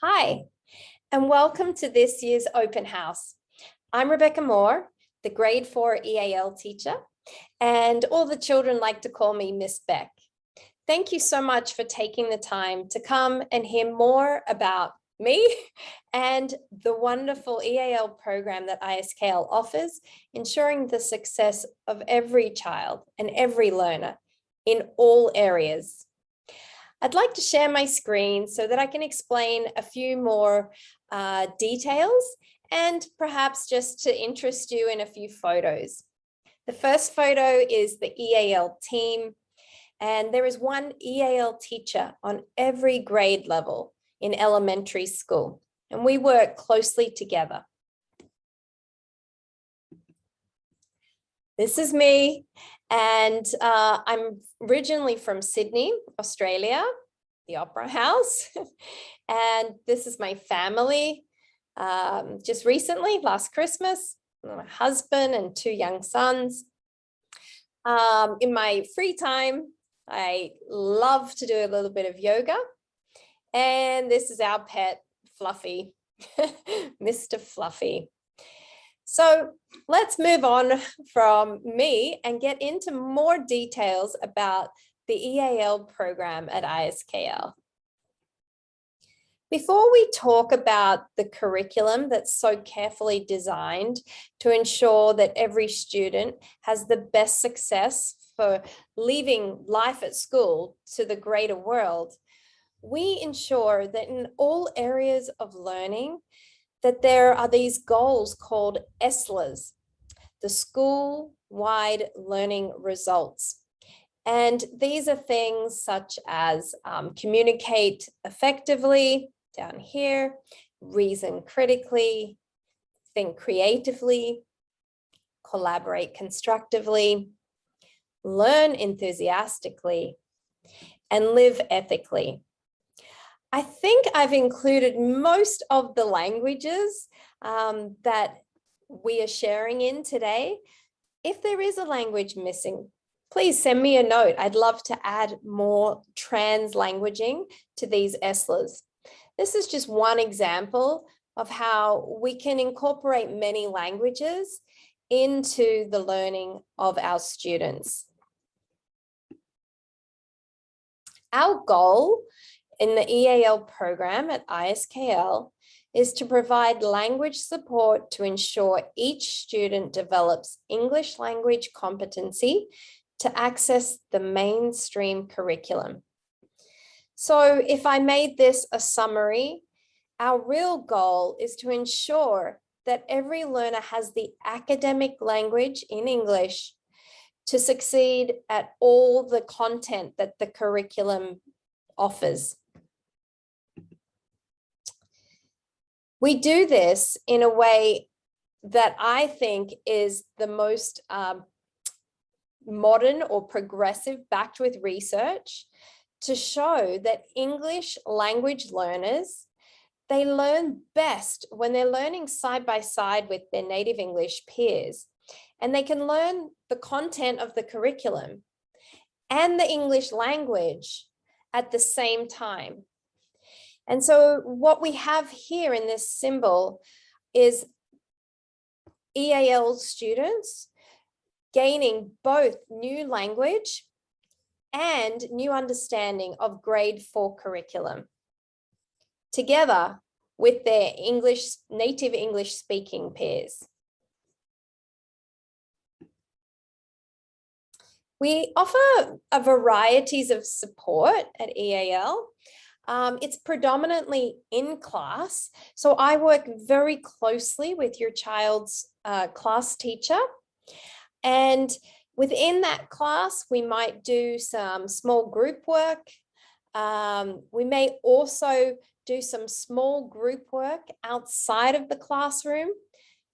Hi, and welcome to this year's open house. I'm Rebecca Moore, the grade 4 EAL teacher, and all the children like to call me Miss Beck. Thank you so much for taking the time to come and hear more about me and the wonderful EAL program that ISKL offers, ensuring the success of every child and every learner in all areas. I'd like to share my screen so that I can explain a few more details and perhaps just to interest you in a few photos. The first photo is the EAL team, and there is one EAL teacher on every grade level in elementary school, and we work closely together. This is me, and I'm originally from Sydney, Australia, the Opera House, and this is my family. Just recently, last Christmas, my husband and 2 young sons. In my free time, I love to do a little bit of yoga, and this is our pet, Fluffy, Mr. Fluffy. So let's move on from me and get into more details about the EAL program at ISKL. Before we talk about the curriculum that's so carefully designed to ensure that every student has the best success for leaving life at school to the greater world, we ensure that in all areas of learning, that there are these goals called ESLAs, the school-wide learning results. And these are things such as communicate effectively, down here, reason critically, think creatively, collaborate constructively, learn enthusiastically, and live ethically. I think I've included most of the languages that we are sharing in today. If there is a language missing, please send me a note. I'd love to add more trans-languaging to these ESLAs. This is just one example of how we can incorporate many languages into the learning of our students. Our goal in the EAL program at ISKL is to provide language support to ensure each student develops English language competency to access the mainstream curriculum. So if I made this a summary, our real goal is to ensure that every learner has the academic language in English to succeed at all the content that the curriculum offers. We do this in a way that I think is the most modern or progressive, backed with research, to show that English language learners, they learn best when they're learning side by side with their native English peers, and they can learn the content of the curriculum and the English language at the same time. And so what we have here in this symbol is EAL students gaining both new language and new understanding of grade 4 curriculum, together with their native English speaking peers. We offer a varieties of support at EAL. It's predominantly in class, so I work very closely with your child's class teacher, and within that class, we might do some small group work. We may also do some small group work outside of the classroom.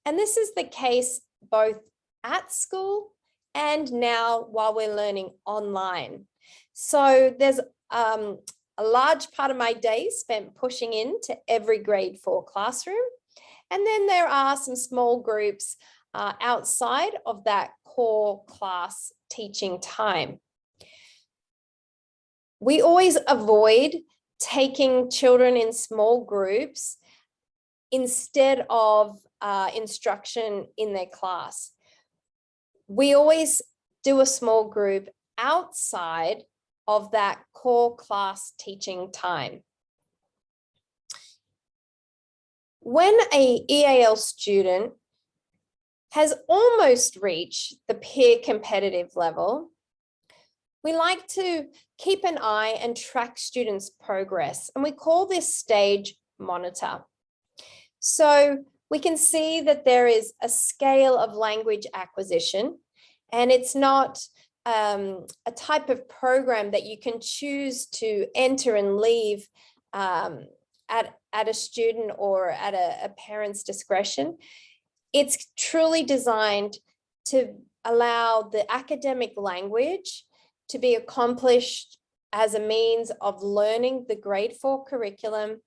And this is the case both at school and now while we're learning online. So there's a large part of my day spent pushing into every grade 4 classroom. And then there are some small groups outside of that core class teaching time. We always avoid taking children in small groups instead of instruction in their class. We always do a small group outside of that core class teaching time. When an EAL student has almost reached the peer competitive level, we like to keep an eye and track students' progress, and we call this stage monitor. So we can see that there is a scale of language acquisition, and it's not a type of program that you can choose to enter and leave at a student or at a parent's discretion. It's truly designed to allow the academic language to be accomplished as a means of learning the grade 4 curriculum.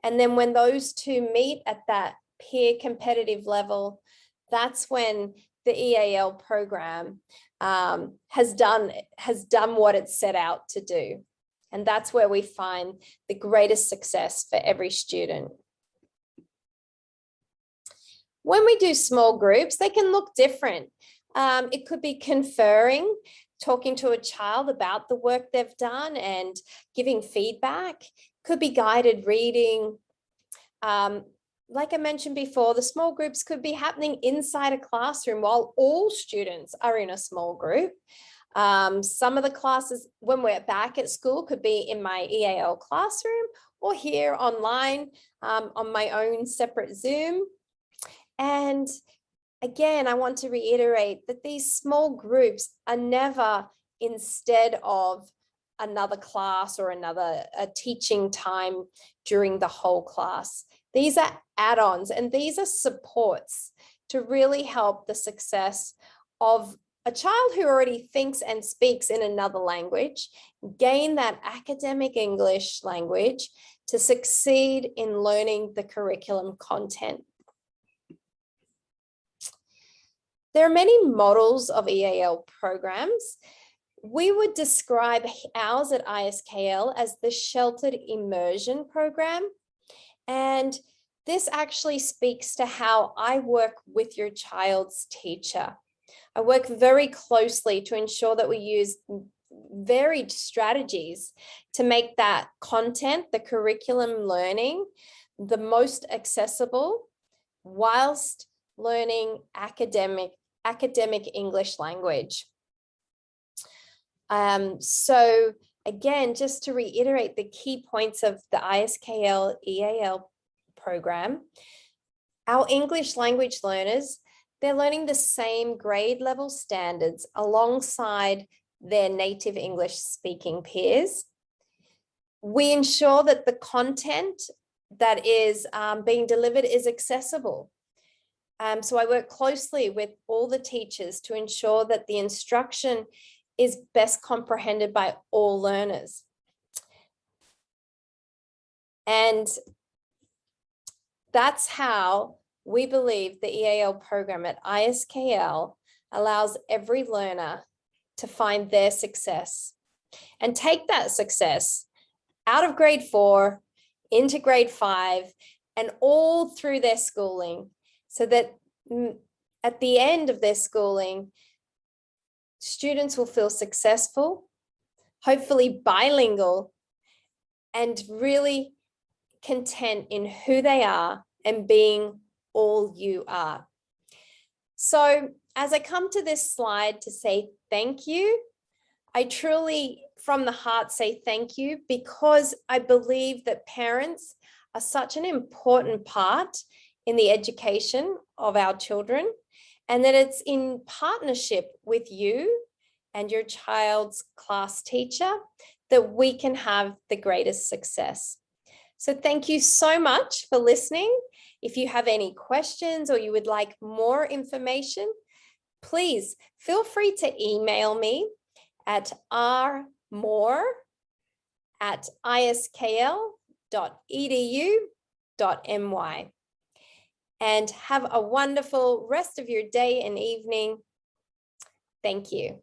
And then when those two meet at that peer competitive level, that's when the EAL program has done what it set out to do. And that's where we find the greatest success for every student. When we do small groups, they can look different. It could be conferring, talking to a child about the work they've done and giving feedback. Could be guided reading. Like I mentioned before, the small groups could be happening inside a classroom while all students are in a small group. Some of the classes when we're back at school could be in my EAL classroom or here online on my own separate Zoom. And again, I want to reiterate that these small groups are never instead of another class or a teaching time during the whole class. These are add-ons and these are supports to really help the success of a child who already thinks and speaks in another language, gain that academic English language to succeed in learning the curriculum content. There are many models of EAL programs. We would describe ours at ISKL as the Sheltered Immersion Program. And this actually speaks to how I work with your child's teacher. I work very closely to ensure that we use varied strategies to make that content, the curriculum learning, the most accessible whilst learning academic English language. So again, just to reiterate the key points of the ISKL EAL program, our English language learners, they're learning the same grade level standards alongside their native English speaking peers. We ensure that the content that is being delivered is accessible. So I work closely with all the teachers to ensure that the instruction is best comprehended by all learners. And that's how we believe the EAL program at ISKL allows every learner to find their success and take that success out of grade 4 into grade 5 and all through their schooling, so that at the end of their schooling, students will feel successful, hopefully bilingual, and really content in who they are and being all you are. So as I come to this slide to say thank you, I truly from the heart say thank you, because I believe that parents are such an important part in the education of our children, and that it's in partnership with you and your child's class teacher that we can have the greatest success. So thank you so much for listening. If you have any questions or you would like more information, please feel free to email me at rmoore@iskl.edu.my. And have a wonderful rest of your day and evening. Thank you.